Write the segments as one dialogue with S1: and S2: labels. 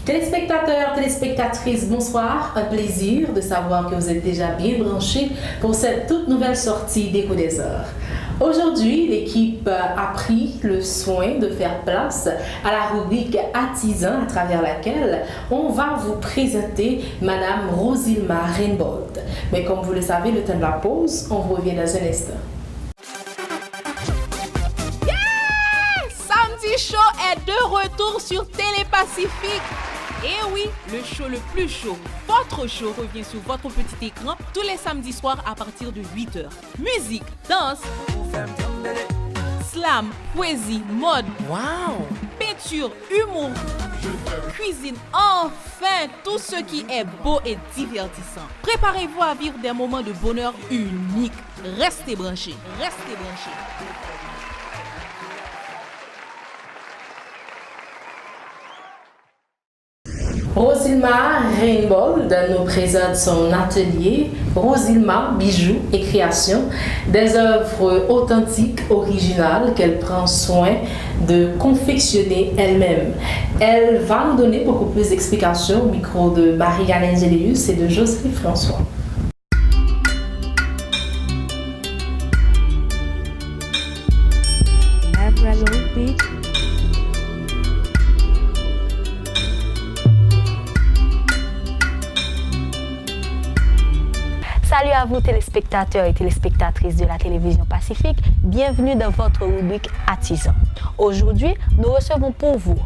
S1: Téléspectateurs, téléspectatrices, bonsoir. Un plaisir de savoir que vous êtes déjà bien branchés pour cette toute nouvelle sortie d'Écho des Heures. Aujourd'hui, l'équipe a pris le soin de faire place à la rubrique Artisan à travers laquelle on va vous présenter Madame Rosilma Rainbold. Mais comme vous le savez, le temps de la pause, on revient dans un instant.
S2: Samedi Show est de retour sur Télépacifique. Et oui, le show le plus chaud, votre show revient sur votre petit écran tous les samedis soirs à partir de 8h. Musique, danse, slam, poésie, mode, peinture, humour, cuisine, enfin tout ce qui est beau et divertissant. Préparez-vous à vivre des moments de bonheur uniques. Restez branchés, restez branchés.
S1: Rosilma Rainbold nous présente son atelier Rosilma Bijoux et Création, des œuvres authentiques, originales qu'elle prend soin de confectionner elle-même. Elle va nous donner beaucoup plus d'explications au micro de Marie-Anne Angelius et de Jocelyne François.
S3: Salut à vous téléspectateurs et téléspectatrices de la télévision Pacifique, bienvenue dans votre rubrique Artisan. Aujourd'hui, nous recevons pour vous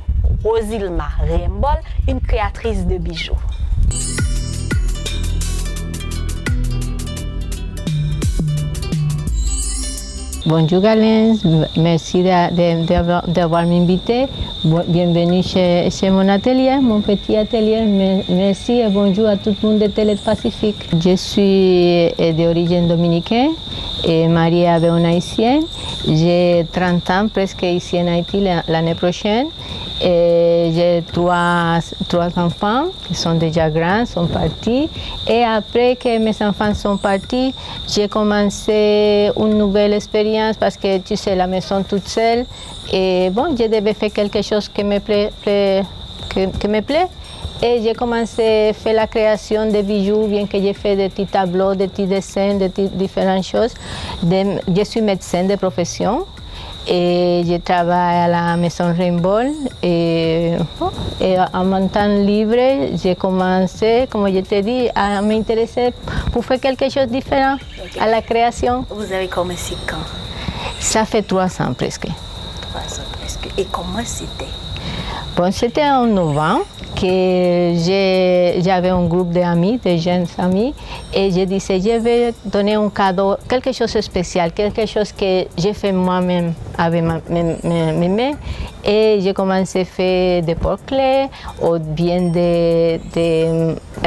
S3: Rosilma Rainbold, une créatrice de bijoux.
S4: Bonjour Galens, merci d'avoir m'invité. Bienvenue chez mon atelier, mon petit atelier. Merci et bonjour à tout le monde de Télépacifique. Je suis d'origine dominicaine et mariée avec un Haïtien. J'ai 30 ans presque ici en Haïti l'année prochaine. Et j'ai trois enfants qui sont déjà grands, sont partis. Et après que mes enfants sont partis, j'ai commencé une nouvelle expérience parce que tu sais, la maison toute seule. Et bon, je devais faire quelque chose qui me plaît. Et j'ai commencé à faire la création de bijoux, bien que j'ai fait des petits tableaux, des petits dessins, différentes choses. Je suis médecin de profession. Et je travaille à la maison Rainbold et en mon temps libre, j'ai commencé, comme je t'ai dit, à m'intéresser pour faire quelque chose de différent à la création.
S3: Vous avez commencé quand?
S4: Ça fait 3 ans presque.
S3: 3 ans presque. Et comment c'était?
S4: Bon, c'était en novembre que j'avais un groupe d'amis, de jeunes amis, et je disais, je vais donner un cadeau, quelque chose de spécial, quelque chose que j'ai fait moi-même avec mes mains. Et j'ai commencé à faire des porte-clés ou bien des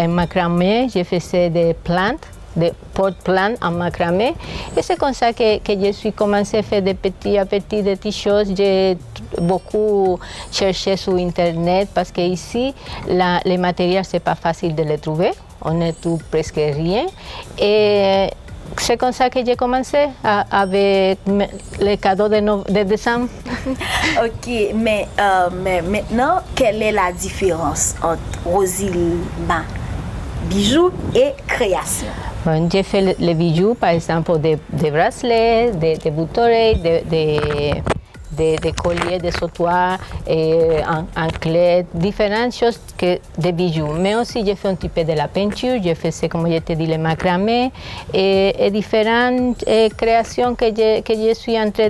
S4: macramé, je faisais des plantes. Des porte-plantes en macramé. Et c'est comme ça que je suis commencé à faire des petites choses. J'ai beaucoup cherché sur Internet parce que ici, les matériaux, c'est pas facile de les trouver. On ne trouve presque rien. Et c'est comme ça que j'ai commencé avec les cadeaux de décembre.
S3: Ok, mais maintenant, quelle est la différence entre Rosilma bijoux et création?
S4: Bon, j'ai fait les bijoux, par exemple, des bracelets, des boucles, des colliers, des sautoirs, en clés, différentes choses que des bijoux. Mais aussi, j'ai fait un petit peu de la peinture, j'ai fait, comme je te dis, le macramé, et différentes créations que je suis en train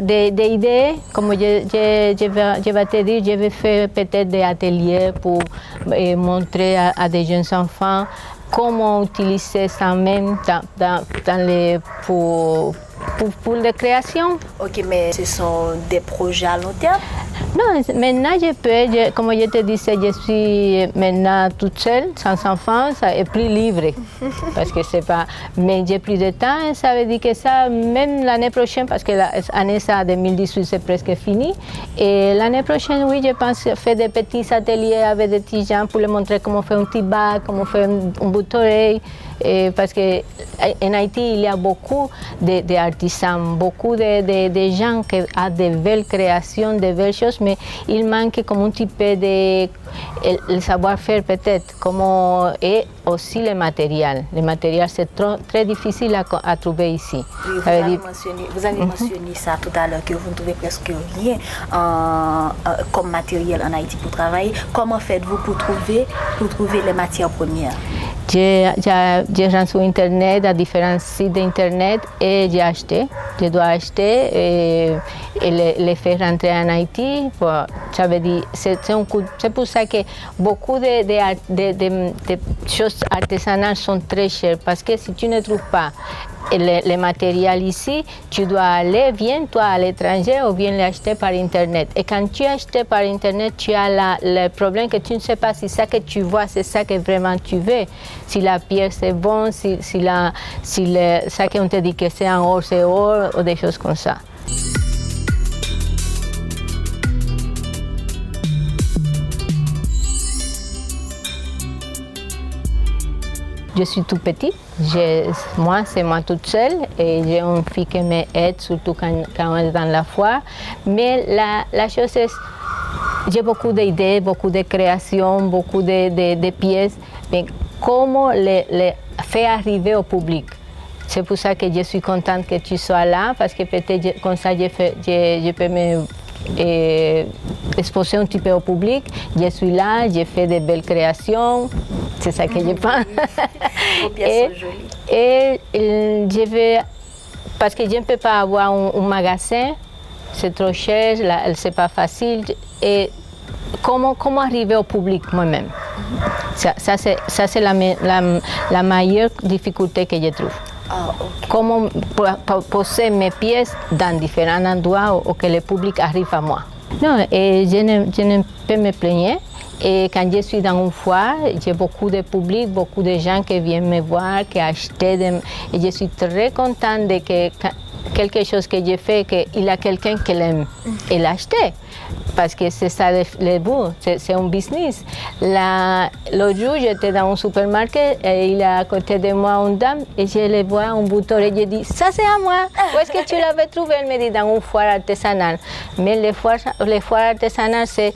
S4: d'idées, comme je vais te dire, je vais faire peut-être des ateliers pour montrer à des jeunes enfants comment utiliser ça même pour la création.
S3: Ok, mais ce sont des projets à long terme?
S4: Non, maintenant comme je te disais, je suis maintenant toute seule, sans enfants, ça est plus libre. Parce que c'est pas. Mais j'ai plus de temps, ça veut dire que ça, même l'année prochaine, parce que l'année 2018 c'est presque fini. Et l'année prochaine, oui, je pense faire des petits ateliers avec des petits gens pour leur montrer comment faire un petit bac, comment faire un bout d'oreille. parce qu'en Haïti, il y a beaucoup d'artisans, beaucoup de gens qui ont de belles créations, de belles choses, mais il manque comme un petit peu de le savoir-faire peut-être, et aussi le matériel. Le matériel, c'est très difficile à trouver ici.
S3: Oui, vous avez mentionné ça tout à l'heure, que vous ne trouvez presque rien comme matériel en Haïti pour travailler. Comment faites-vous pour trouver les matières premières?
S4: Je rentre sur Internet, à différents sites d'Internet, et j'ai acheté. Je dois acheter et les faire rentrer en Haïti. Ça veut dire, c'est pour ça que beaucoup de choses artisanales sont très chères, parce que si tu ne trouves pas le matériel ici, tu dois aller bien toi à l'étranger ou bien l'acheter par Internet. Et quand tu achètes par Internet, tu as le problème que tu ne sais pas si ça que tu vois, c'est ça que vraiment tu veux. Si la pierre c'est bon, si ça qu'on te dit que c'est en or, c'est or, ou des choses comme ça. Je suis tout petit, c'est moi toute seule et j'ai une fille qui m'aide, surtout quand on est dans la foire. Mais la chose est, j'ai beaucoup d'idées, beaucoup de créations, beaucoup de pièces, mais comment les faire arriver au public? C'est pour ça que je suis contente que tu sois là, parce que peut-être comme ça je peux me exposer un petit peu au public. Je suis là, j'ai fait de belles créations, c'est ça que je pense.
S3: Vos pièces sont jolies.
S4: Et je vais, parce que je ne peux pas avoir un magasin, c'est trop cher, c'est pas facile. Et comment arriver au public moi-même? Ça c'est la meilleure difficulté que je trouve.
S3: Okay.
S4: Comment poser mes pièces dans différents endroits où que le public arrive à moi. Non, et je ne peux me plaindre. Et quand je suis dans une foire, j'ai beaucoup de public, beaucoup de gens qui viennent me voir, qui achètent. Et je suis très contente de que quelque chose que j'ai fait, qu'il y a quelqu'un qui l'aime et l'acheter. Parce que c'est ça le but, c'est un business. L'autre jour, j'étais dans un supermarché et il y a à côté de moi une dame et je le vois un bouton et je dis, ça c'est à moi. Où est-ce que tu l'avais trouvé? Elle me dit, dans une foire artisanale. Mais les foires artisanales, c'est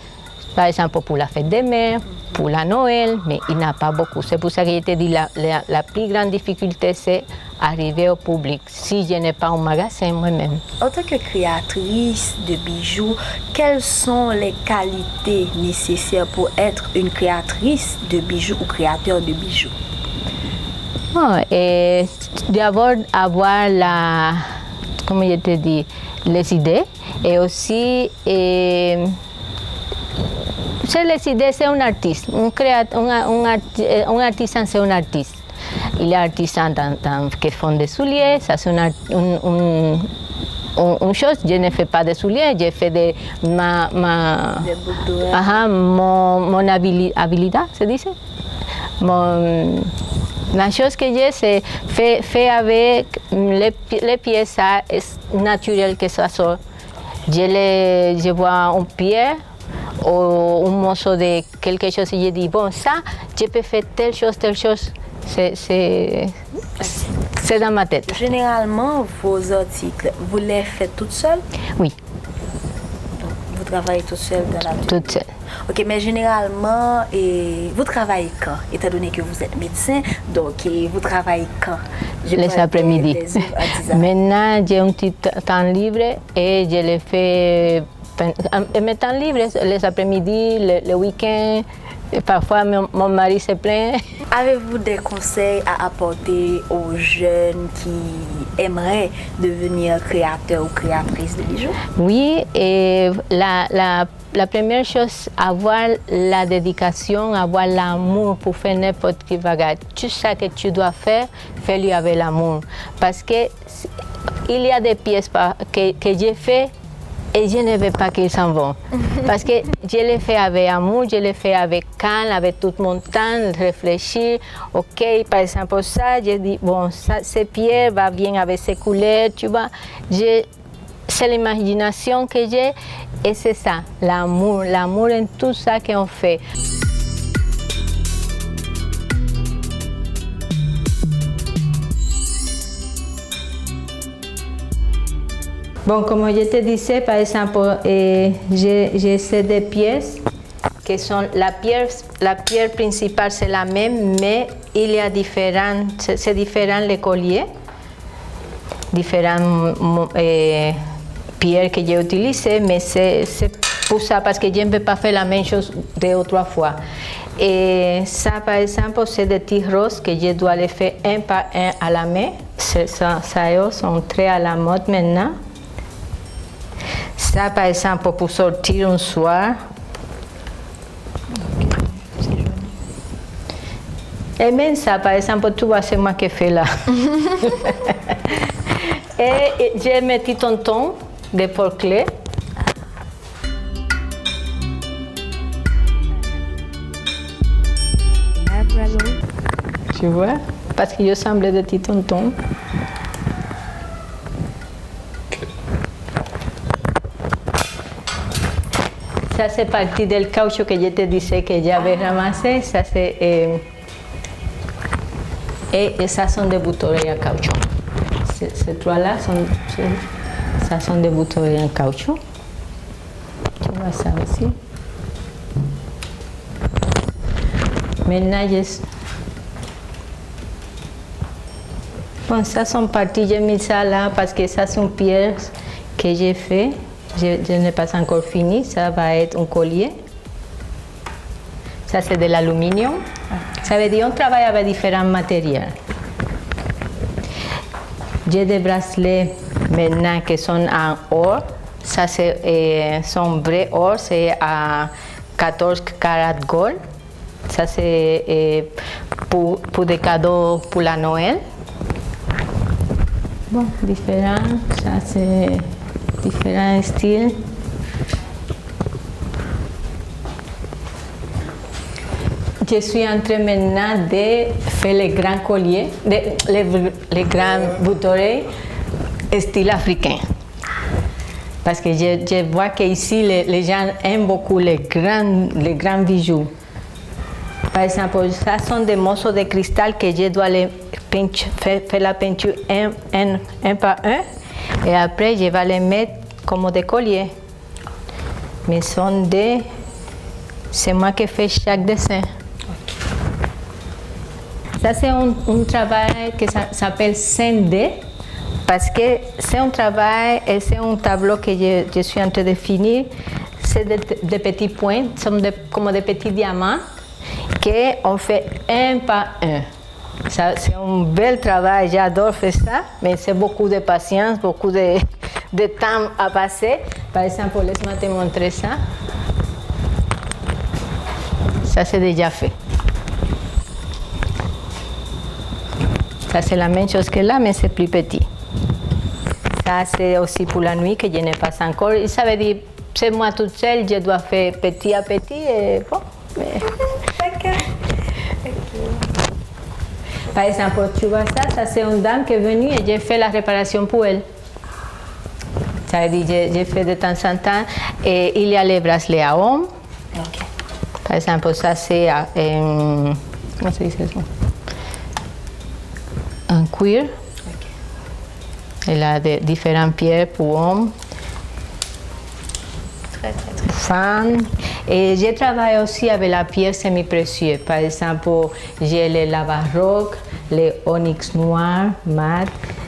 S4: par exemple pour la fête des mères, pour la Noël, mais il n'y en a pas beaucoup. C'est pour ça que je te dis, la plus grande difficulté, c'est arriver au public, si je n'ai pas un magasin moi-même.
S3: En tant que créatrice de bijoux, quelles sont les qualités nécessaires pour être une créatrice de bijoux ou créateur de bijoux?
S4: D'abord, avoir comment je te dis, les idées et aussi... les idées, c'est un artiste. Un artisan, c'est un artiste. Il y a artisans qui font des souliers, ça c'est une chose. Je ne fais pas de souliers, je fais mon habilidad, se dice. La chose que j'ai, c'est fait avec les pièces naturelles que ça sort. Je vois un pied ou un morceau de quelque chose et je dis, bon, ça, je peux faire telle chose. C'est dans ma tête.
S3: Généralement, vos articles, vous les faites toute seule?
S4: Oui.
S3: Donc, vous travaillez toute seule dans la vie?
S4: Toute seule.
S3: Ok, mais généralement, vous travaillez quand? Étant donné que vous êtes médecin, donc vous travaillez quand?
S4: Les après-midi. Maintenant, j'ai un petit temps libre et je le fais. Mes temps libres, les après-midi, le week-end. Parfois, mon mari se plaint.
S3: Avez-vous des conseils à apporter aux jeunes qui aimeraient devenir créateurs ou créatrices de bijoux?
S4: Oui, et la première chose, avoir la dédication, avoir l'amour pour faire n'importe quel bagage. Tout ça que tu dois faire, fais-le avec l'amour. Parce que il y a des pièces que j'ai fait et je ne veux pas qu'ils s'en vont. Parce que je l'ai fait avec amour, je l'ai fait avec calme, avec tout mon temps, réfléchir. Ok, par exemple, ça, je dis, bon, ça, ces pierres va bien avec ces couleurs, tu vois. C'est l'imagination que j'ai et c'est ça, l'amour en tout ça qu'on fait. Bon, comme je te disais, par exemple, j'ai ces pièces qui sont la pierre principale, c'est la même, mais il y a c'est différent les colliers, différentes pierres que j'ai utilisées, mais c'est pour ça, parce que je ne peux pas faire la même chose 2 ou 3 fois. Et ça, par exemple, c'est des tiges roses que je dois les faire un par un à la main. Ça sont très à la mode maintenant. Ça, par exemple, pour sortir un soir. Et même ça, par exemple, tu vois, c'est moi qui fais là. Et j'ai mes petits tontons de porcelaine. Tu vois, parce que je semble des petits tontons. Ça, c'est partie du caoutchouc que je te disais que j'avais ramassé. Ça, c'est... et ça sont des bouteilles en caoutchouc. Ces 3-là sont des bouteilles en caoutchouc. Tu vois ça aussi. Maintenant, bon, ça sont parties, j'ai mis ça là parce que ça sont pièces que j'ai fait. Je n'ai pas encore fini, ça va être un collier. Ça c'est de l'aluminium. Ça veut dire qu'on travaille avec différents matériels. J'ai des bracelets maintenant qui sont en or. Ça c'est son vrai or, c'est à 14 carats gold. Ça c'est pour des cadeaux pour la Noël. Bon, différents, ça c'est différents styles. Je suis en train maintenant de faire les grands colliers, les grands boucles style africain. Parce que je vois qu'ici les gens aiment beaucoup les grands bijoux. Par exemple, ça sont des morceaux de cristal que je dois faire la peinture un par un. Et après, je vais les mettre comme des colliers. Mais c'est moi qui fais chaque dessin. Ça, c'est un travail qui s'appelle 5D. Parce que c'est un travail et c'est un tableau que je suis en train de finir. C'est des petits points, sont comme des petits diamants qu'on fait un par un. C'est un bel travail, j'adore faire ça, mais c'est beaucoup de patience, beaucoup de temps à passer. Par exemple, laisse-moi te montrer ça. Ça, c'est déjà fait. Ça, c'est la même chose que là, mais c'est plus petit. Ça, c'est aussi pour la nuit que je n'ai pas encore. Et ça veut dire, c'est moi toute seule, je dois faire petit à petit et bon. Mais...
S5: D'accord.
S4: Par exemple, tu vois ça c'est une dame qui est venue et j'ai fait la réparation pour elle. Ça veut dire, j'ai fait de temps en temps. Et il y a les bracelets à homme.
S5: Okay.
S4: Par exemple, ça c'est comment se dit ça? En cuir. Okay. Il y a différentes pierres pour hommes.
S5: Très, très, très.
S4: Femmes. Et je travaille aussi avec la pierre semi-précieuse. Par exemple, j'ai les lava rock, les onyx noirs, mat,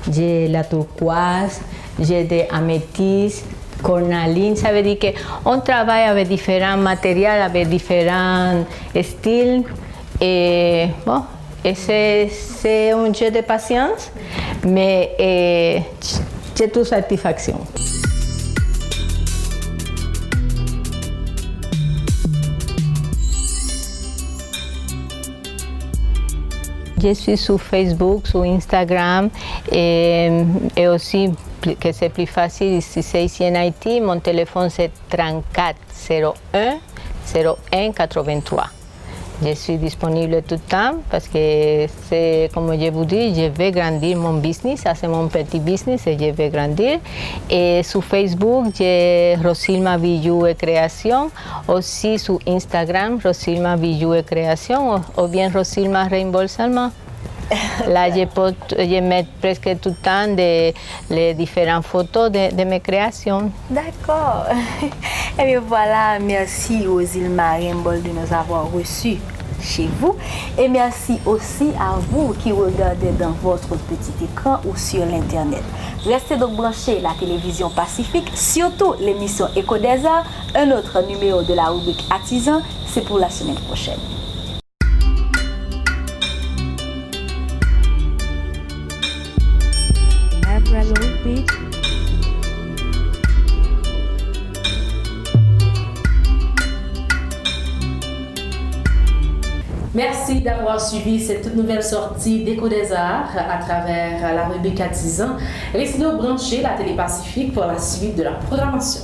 S4: j'ai la turquoise, j'ai des améthystes, cornaline. Ça veut dire qu'on travaille avec différents matériels, avec différents styles. Et bon, c'est un jeu de patience, mais j'ai toute satisfaction. Je suis sur Facebook, sur Instagram et aussi que c'est plus facile si c'est ici en Haïti. Mon téléphone c'est 34 01 01 83. Je suis disponible tout le temps parce que c'est comme je vous dis, je vais grandir mon business, ça c'est mon petit business et je vais grandir. Et sur Facebook, j'ai Rosilma Bijoux et Création, aussi sur Instagram, Rosilma Bijoux et Création ou bien Rosilma Rainbow Salma. Là, je mets presque tout le temps les différentes photos de mes créations.
S3: D'accord. Et bien voilà, merci Rosilma Rembol de nous avoir reçus chez vous. Et merci aussi à vous qui regardez dans votre petit écran ou sur l'Internet. Restez donc branchés la télévision Pacifique, surtout l'émission Écho des Arts. Un autre numéro de la rubrique Artisan, c'est pour la semaine prochaine.
S1: Merci d'avoir suivi cette toute nouvelle sortie d'Écho des Arts à travers la rubrique Artisan. Restez donc branchés la Télé Pacifique pour la suite de la programmation.